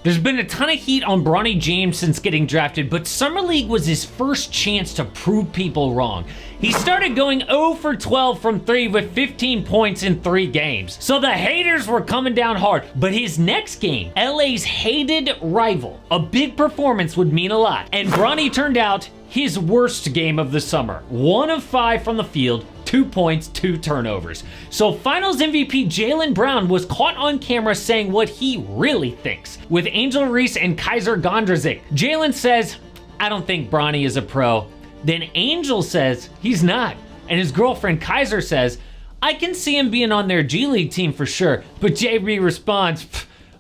There's been a ton of heat on Bronny James since getting drafted, but Summer League was his first chance to prove people wrong. He started going 0 for 12 from 3 with 15 points in 3 games. So the haters were coming down hard, but his next game, LA's hated rival, a big performance would mean a lot. And Bronny turned out his worst game of the summer. 1 of 5 from the field, 2 points, 2 turnovers. So Finals MVP Jaylen Brown was caught on camera saying what he really thinks. With Angel Reese and Kaiser Gondrezick, Jaylen says, "I don't think Bronny is a pro." Then Angel says he's not. And his girlfriend Kaiser says, "I can see him being on their G League team for sure." But JB responds,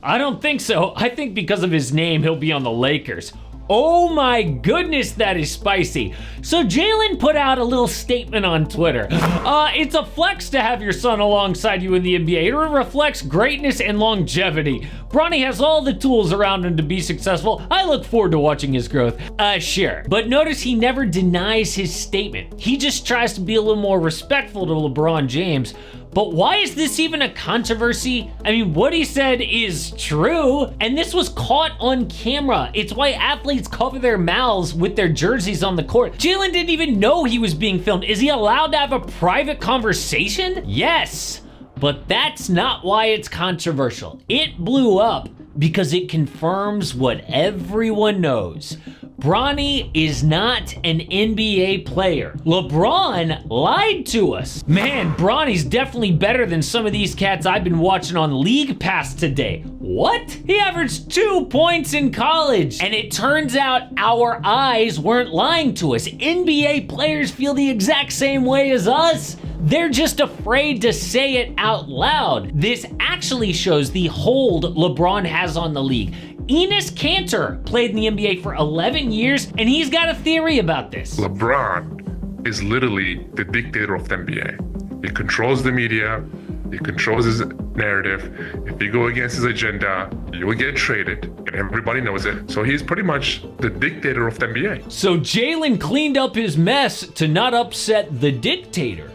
"I don't think so. I think because of his name, he'll be on the Lakers." Oh my goodness, that is spicy. So Jaylen put out a little statement on Twitter. It's a flex to have your son alongside you in the NBA. It reflects greatness and longevity. Bronny has all the tools around him to be successful. I look forward to watching his growth. Sure. But notice he never denies his statement. He just tries to be a little more respectful to LeBron James. But why is this even a controversy? I mean, what he said is true, and this was caught on camera. It's why athletes cover their mouths with their jerseys on the court. Jaylen didn't even know he was being filmed. Is he allowed to have a private conversation? Yes, but that's not why it's controversial. It blew up because it confirms what everyone knows. Bronny is not an NBA player. LeBron lied to us. Man, Bronny's definitely better than some of these cats I've been watching on League Pass today. What? He averaged 2 points in college. And it turns out our eyes weren't lying to us. NBA players feel the exact same way as us. They're just afraid to say it out loud. This actually shows the hold LeBron has on the league. Enes Kanter played in the NBA for 11 years, and he's got a theory about this. LeBron is literally the dictator of the NBA. He controls the media, he controls his narrative. If you go against his agenda, you will get traded, and everybody knows it. So he's pretty much the dictator of the NBA. So Jaylen cleaned up his mess to not upset the dictator.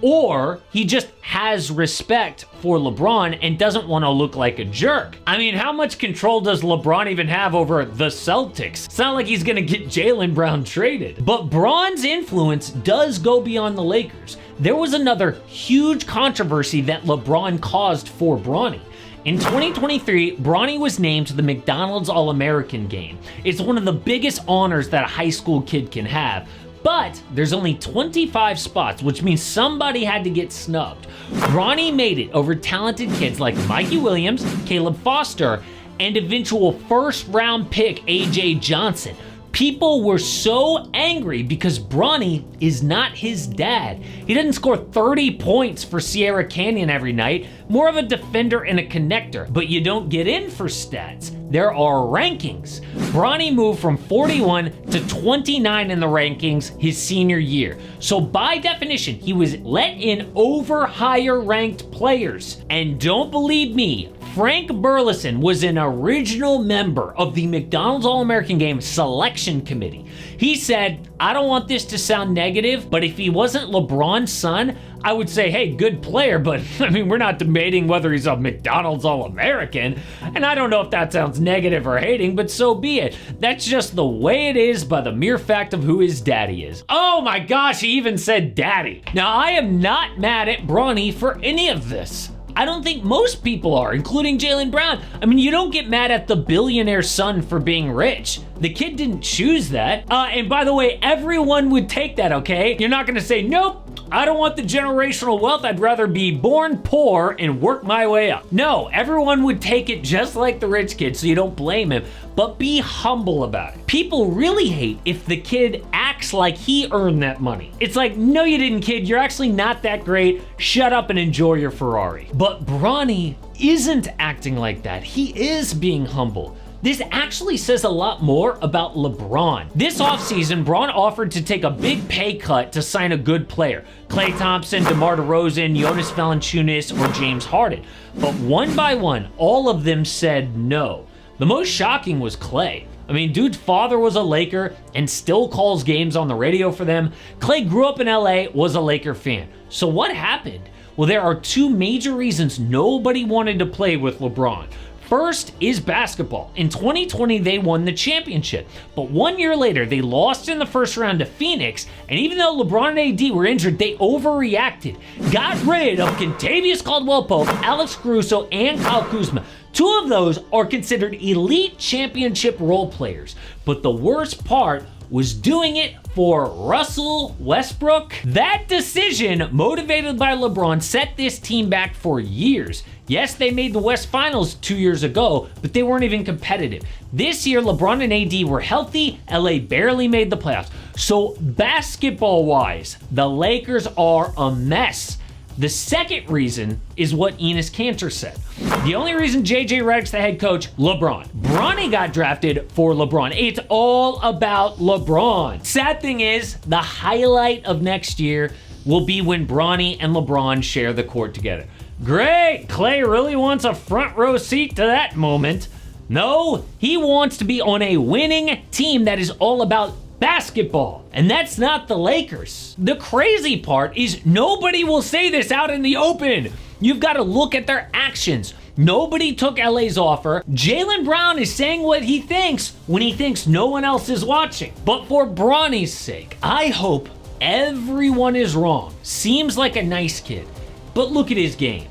Or he just has respect for LeBron and doesn't want to look like a jerk. I mean, how much control does LeBron even have over the Celtics? It's not like he's going to get Jaylen Brown traded. But Bron's influence does go beyond the Lakers. There was another huge controversy that LeBron caused for Bronny. In 2023, Bronny was named to the McDonald's AllAmerican game. It's one of the biggest honors that a high school kid can have. But there's only 25 spots, which means somebody had to get snubbed. Bronny made it over talented kids like Mikey Williams, Caleb Foster, and eventual first-round pick AJ Johnson. People were so angry because Bronny is not his dad. He doesn't score 30 points for Sierra Canyon every night, more of a defender and a connector. But you don't get in for stats. There are rankings. Bronny moved from 41 to 29 in the rankings his senior year. So by definition, he was let in over higher ranked players. And don't believe me, Frank Burleson was an original member of the McDonald's All-American Game Selection Committee. He said, "I don't want this to sound negative, but if he wasn't LeBron's son, I would say, hey, good player, but I mean, we're not debating whether he's a McDonald's All-American." And I don't know if that sounds negative or hating, but so be it. That's just the way it is by the mere fact of who his daddy is. Oh my gosh, he even said daddy. Now, I am not mad at Bronny for any of this. I don't think most people are, including Jaylen Brown. I mean, you don't get mad at the billionaire son for being rich. The kid didn't choose that. And by the way, everyone would take that, okay? You're not gonna say, nope, I don't want the generational wealth. I'd rather be born poor and work my way up. No, everyone would take it just like the rich kid, so you don't blame him, but be humble about it. People really hate if the kid acts like he earned that money. It's like, no you didn't, kid. You're actually not that great. Shut up and enjoy your Ferrari. But Bronny isn't acting like that. He is being humble. This actually says a lot more about LeBron. This offseason, Bron offered to take a big pay cut to sign a good player. Klay Thompson, DeMar DeRozan, Jonas Valanciunas, or James Harden. But one by one, all of them said no. The most shocking was Klay. I mean, dude's father was a Laker and still calls games on the radio for them. Klay grew up in LA, was a Laker fan. So what happened? Well, there are two major reasons nobody wanted to play with LeBron. First is basketball. In 2020, they won the championship, but 1 year later, they lost in the first round to Phoenix, and even though LeBron and AD were injured, they overreacted, got rid of Kentavious Caldwell-Pope, Alex Caruso, and Kyle Kuzma. Two of those are considered elite championship role players, but the worst part was doing it for Russell Westbrook. That decision, motivated by LeBron, set this team back for years. Yes, they made the West Finals 2 years ago, but they weren't even competitive. This year, LeBron and AD were healthy. LA barely made the playoffs. So basketball-wise, the Lakers are a mess. The second reason is what Enes Kanter said. The only reason JJ Redick's the head coach, LeBron. Bronny got drafted for LeBron. It's all about LeBron. Sad thing is, the highlight of next year will be when Bronny and LeBron share the court together. Great, Clay really wants a front row seat to that moment. No, he wants to be on a winning team that is all about basketball, and that's not the Lakers. The crazy part is nobody will say this out in the open. You've got to look at their actions. Nobody took LA's offer. Jaylen Brown is saying what he thinks when he thinks no one else is watching. But for Bronny's sake, I hope everyone is wrong. Seems like a nice kid, but look at his game.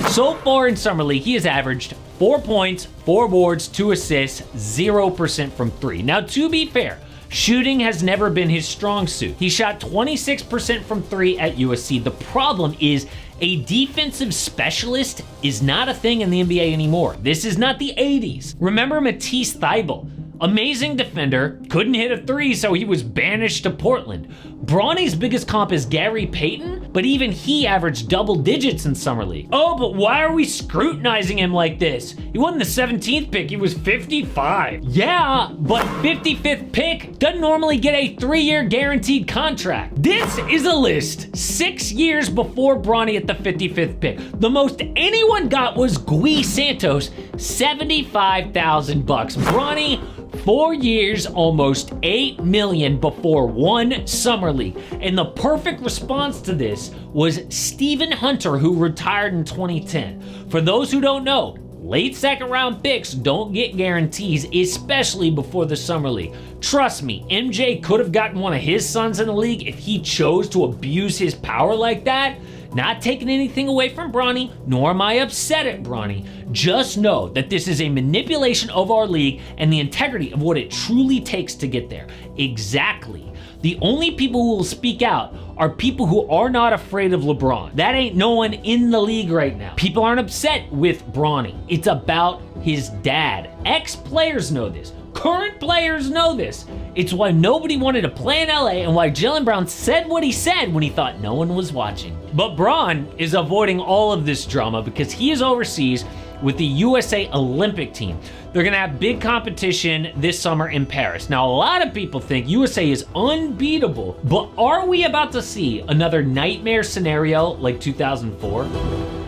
So far in Summer League, he has averaged 4 points, 4 boards, 2 assists, 0% from 3. Now, to be fair, shooting has never been his strong suit. He shot 26% from 3 at USC. The problem is a defensive specialist is not a thing in the NBA anymore. This is not the 80s. Remember Matisse Thybulle? Amazing defender, couldn't hit a 3, so he was banished to Portland. Bronny's biggest comp is Gary Payton, but even he averaged double digits in Summer League. Oh, but why are we scrutinizing him like this? He won the 17th pick, he was 55. Yeah, but 55th pick doesn't normally get a 3-year guaranteed contract. This is a list 6 years before Bronny at the 55th pick. The most anyone got was Gui Santos, $75,000. Bronny, 4 years, almost $8 million before one Summer League. And the perfect response to this was Stephen Hunter, who retired in 2010. For those who don't know, late second round picks don't get guarantees, especially before the Summer League. Trust me, MJ could have gotten one of his sons in the league if he chose to abuse his power like that. Not taking anything away from Bronny, nor am I upset at Bronny. Just know that this is a manipulation of our league and the integrity of what it truly takes to get there. Exactly. The only people who will speak out are people who are not afraid of LeBron. That ain't no one in the league right now. People aren't upset with Bronny. It's about his dad. Ex-players know this. Current players know this. It's why nobody wanted to play in LA and why Jaylen Brown said what he said when he thought no one was watching. But Bron is avoiding all of this drama because he is overseas with the USA Olympic team. They're gonna have big competition this summer in Paris. Now, a lot of people think USA is unbeatable, but are we about to see another nightmare scenario like 2004?